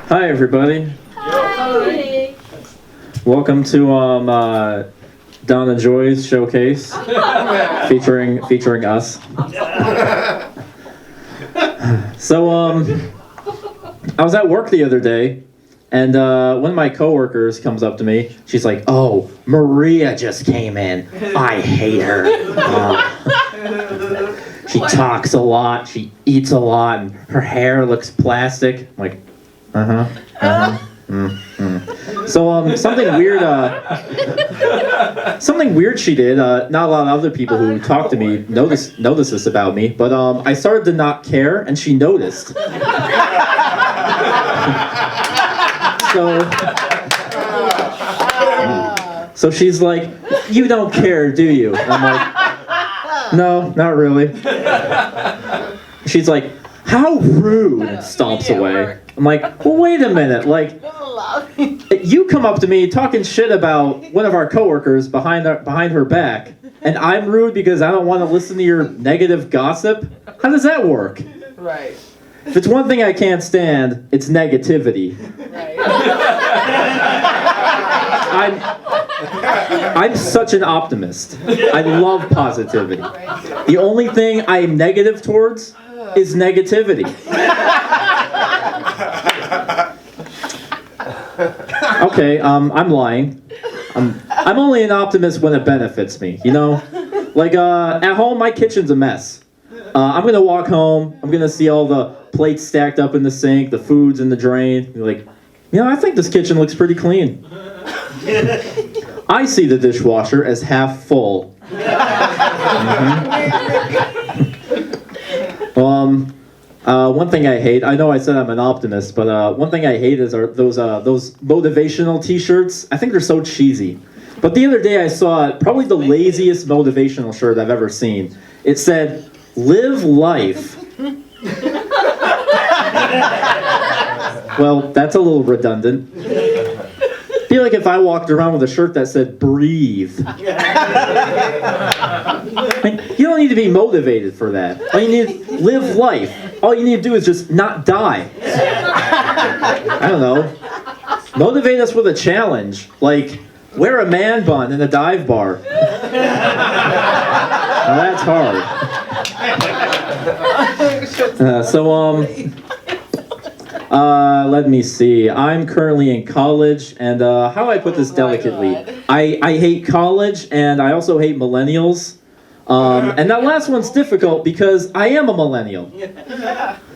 Hi, everybody. Hi. Welcome to Donna Joy's showcase, featuring us. So I was at work the other day, and one of my coworkers comes up to me. She's like, "Oh, Maria just came in. I hate her. She talks a lot. She eats a lot, and her hair looks plastic." I'm like, So something weird she did. Not a lot of other people who talk to me notice this about me, but I started to not care, and she noticed. So she's like, "You don't care, do you?" And I'm like, "No, not really." She's like, "How rude," and stomps away. I'm like, "Well, wait a minute, like, you come up to me talking shit about one of our coworkers behind her back, and I'm rude because I don't want to listen to your negative gossip? How does that work?" Right. If it's one thing I can't stand, it's negativity. Right. I'm such an optimist. I love positivity. The only thing I'm negative towards is negativity. Okay, I'm lying. I'm only an optimist when it benefits me, you know? Like, at home, my kitchen's a mess. I'm gonna walk home, I'm gonna see all the plates stacked up in the sink, the food's in the drain. You're like, I think this kitchen looks pretty clean. I see the dishwasher as half full. One thing I hate, I know I said I'm an optimist, but one thing I hate is those motivational t-shirts. I think they're so cheesy. But the other day I saw probably the laziest motivational shirt I've ever seen. It said, "Live life." Well, that's a little redundant. I feel like if I walked around with a shirt that said "breathe," I mean, you don't need to be motivated for that. All you need to live life. All you need to do is just not die. I don't know. Motivate us with a challenge, like wear a man bun in a dive bar. Now that's hard. Let me see. I'm currently in college, and how do I put this delicately? I hate college, and I also hate millennials. And that last one's difficult because I am a millennial.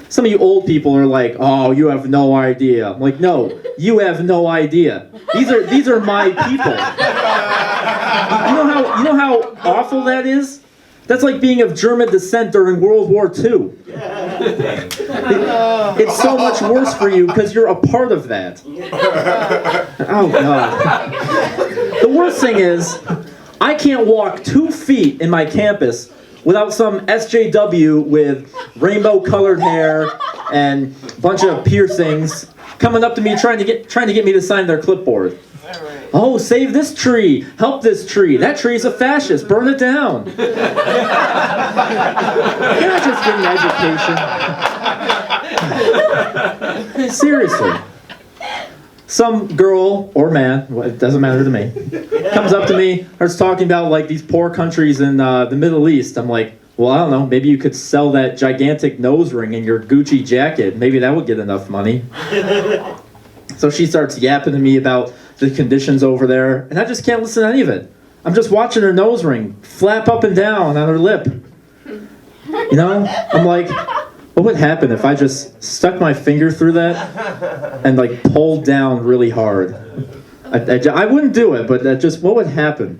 Some of you old people are like, "Oh, you have no idea." I'm like, "No, you have no idea. These are my people." You know how awful that is? That's like being of German descent during World War II. It's so much worse for you because you're a part of that. Oh, God. The worst thing is, I can't walk 2 feet in my campus without some SJW with rainbow-colored hair and a bunch of piercings coming up to me trying to get me to sign their clipboard. "Oh, save this tree! Help this tree! That tree's a fascist! Burn it down!" You're not just getting education. Seriously. Some girl or man, it doesn't matter to me, comes up to me, starts talking about like these poor countries in the Middle East. I'm like, "Well, I don't know. Maybe you could sell that gigantic nose ring in your Gucci jacket. Maybe that would get enough money." So she starts yapping to me about the conditions over there, and I just can't listen to any of it. I'm just watching her nose ring flap up and down on her lip. You know? I'm like, what would happen if I just stuck my finger through that and like pulled down really hard? I wouldn't do it, but what would happen?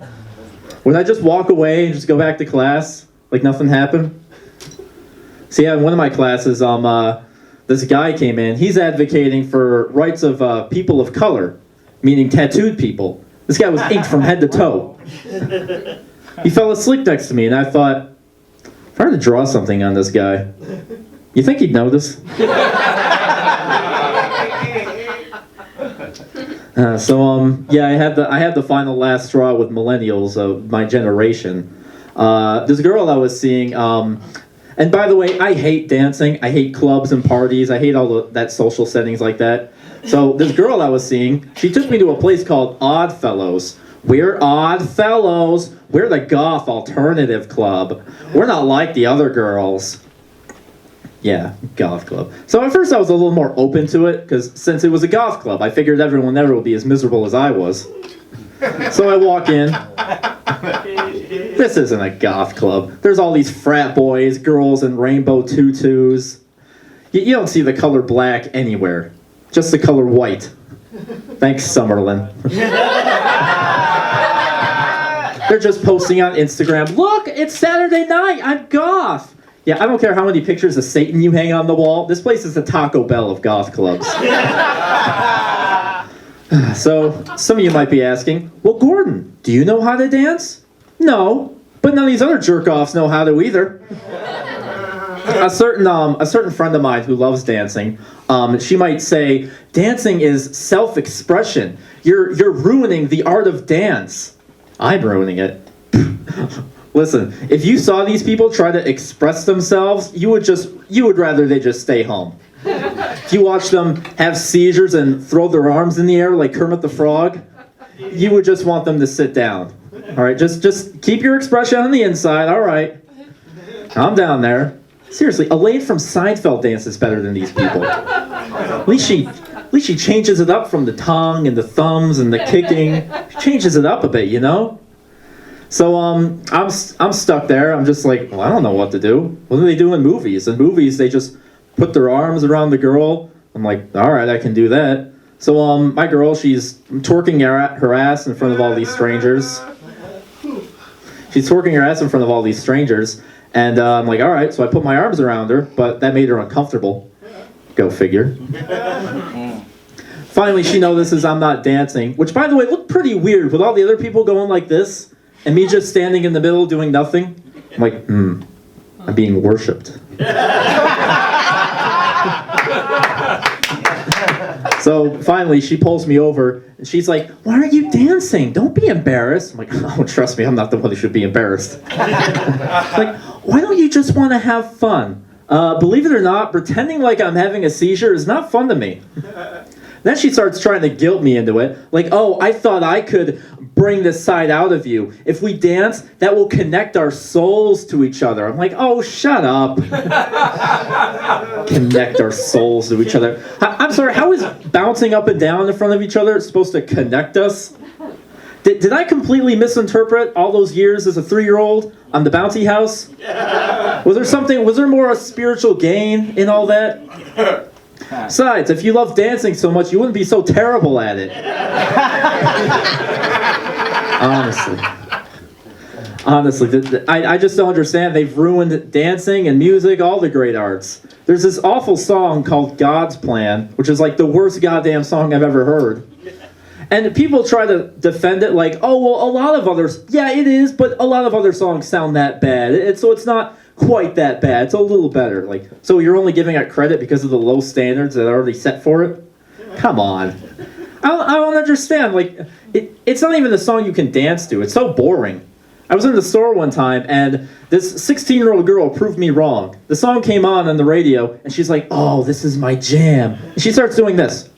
Would I just walk away and just go back to class like nothing happened? See, in one of my classes, this guy came in. He's advocating for rights of people of color, meaning tattooed people. This guy was inked from head to toe. He fell asleep next to me, and I thought, if I were to draw something on this guy, you think he'd notice? Yeah, I had the final last straw with millennials of my generation. This girl I was seeing, and by the way, I hate dancing. I hate clubs and parties. I hate all that social settings like that. So this girl I was seeing, she took me to a place called Oddfellows. We're Oddfellows. We're the goth alternative club. We're not like the other girls. Yeah, goth club. So at first I was a little more open to it, because since it was a goth club, I figured everyone there would be as miserable as I was. So I walk in. This isn't a goth club. There's all these frat boys, girls in rainbow tutus. You don't see the color black anywhere. Just the color white. Thanks, Summerlin. They're just posting on Instagram, look, it's Saturday night, I'm goth. Yeah, I don't care how many pictures of Satan you hang on the wall. This place is the Taco Bell of goth clubs. So, some of you might be asking, well, Gordon, do you know how to dance? No, but none of these other jerk-offs know how to either. A certain friend of mine who loves dancing, she might say, dancing is self-expression. You're ruining the art of dance. I'm ruining it. Listen, if you saw these people try to express themselves, you would rather they just stay home. If you watch them have seizures and throw their arms in the air like Kermit the Frog, you would just want them to sit down. All right, just keep your expression on the inside. All right, calm down there. Seriously, Elaine from Seinfeld dances better than these people. At least she changes it up from the tongue and the thumbs and the kicking. She changes it up a bit, you know? So I'm stuck there. I'm just like, well, I don't know what to do. What do they do in movies? In movies, they just put their arms around the girl. I'm like, all right, I can do that. So my girl, she's twerking her ass in front of all these strangers. She's twerking her ass in front of all these strangers. And I'm like, all right, so I put my arms around her, but that made her uncomfortable. Go figure. Finally, she notices I'm not dancing, which, by the way, looked pretty weird with all the other people going like this, and me just standing in the middle doing nothing. I'm like, I'm being worshipped. So finally, she pulls me over, and she's like, why aren't you dancing? Don't be embarrassed. I'm like, oh, trust me, I'm not the one who should be embarrassed. Like, why don't you just want to have fun? Believe it or not, pretending like I'm having a seizure is not fun to me. Then she starts trying to guilt me into it. Like, oh, I thought I could bring this side out of you. If we dance, that will connect our souls to each other. I'm like, oh, shut up. Connect our souls to each other. I'm sorry, how is bouncing up and down in front of each other supposed to connect us? Did I completely misinterpret all those years as a 3-year-old on the bouncy house? Was there more a spiritual gain in all that? Besides, if you love dancing so much, you wouldn't be so terrible at it. Honestly, I just don't understand. They've ruined dancing and music, all the great arts. There's this awful song called God's Plan, which is like the worst goddamn song I've ever heard. And people try to defend it like, oh, well, a lot of others, yeah, it is, but a lot of other songs sound that bad. So it's not quite that bad. It's a little better. Like, so you're only giving it credit because of the low standards that are already set for it? Come on. I don't understand. Like, it's not even a song you can dance to. It's so boring. I was in the store one time, and this 16-year-old girl proved me wrong. The song came on the radio, and she's like, oh, this is my jam. And she starts doing this.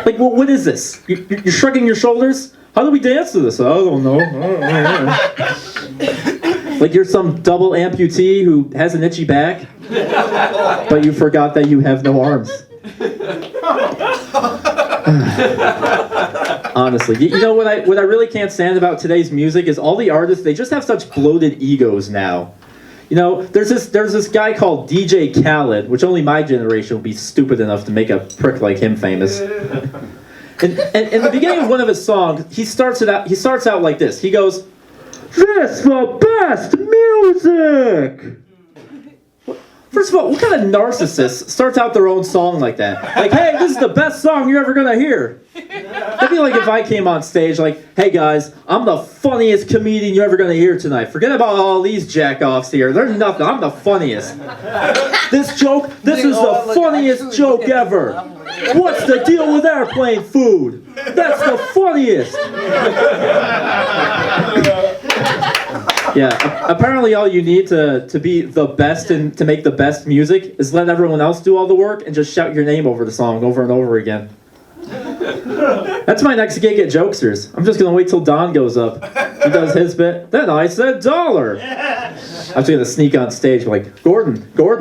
Like, well, what is this? You're shrugging your shoulders? How do we dance to this? I don't know. Like you're some double amputee who has an itchy back, but you forgot that you have no arms. Honestly, you know what I really can't stand about today's music is all the artists, they just have such bloated egos now. You know, there's this guy called DJ Khaled, which only my generation will be stupid enough to make a prick like him famous. And in the beginning of one of his songs, he starts out like this. He goes, "This the best music." First of all, what kind of narcissist starts out their own song like that? Like, hey, this is the best song you're ever gonna hear. That'd be like if I came on stage like, hey guys, I'm the funniest comedian you're ever gonna hear tonight. Forget about all these jack-offs here. They're nothing. I'm the funniest. This is the funniest joke ever. What's the deal with airplane food? That's the funniest. Yeah, apparently all you need to be the best and to make the best music is let everyone else do all the work and just shout your name over the song over and over again. That's my next gig at Jokesters. I'm just gonna wait till Don goes up. He does his bit. Then I said dollar. I'm just gonna sneak on stage like, Gordon. I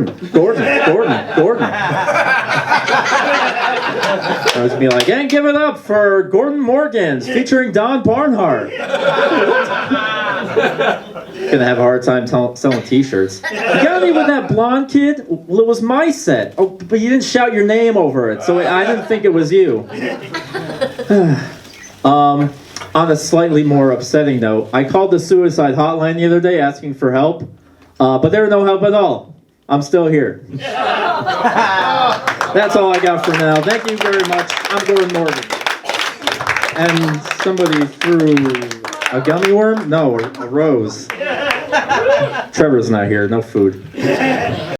was gonna be like, and give it up for Gordon Morgans featuring Don Barnhart. Gonna have a hard time selling t-shirts. You got me with that blonde kid? Well, it was my set. Oh, but you didn't shout your name over it, so I didn't think it was you. On a slightly more upsetting note, I called the suicide hotline the other day asking for help, but there was no help at all. I'm still here. That's all I got for now. Thank you very much. I'm Gordon Morgan. And somebody threw a gummy worm? No, a rose. Trevor's not here. No food.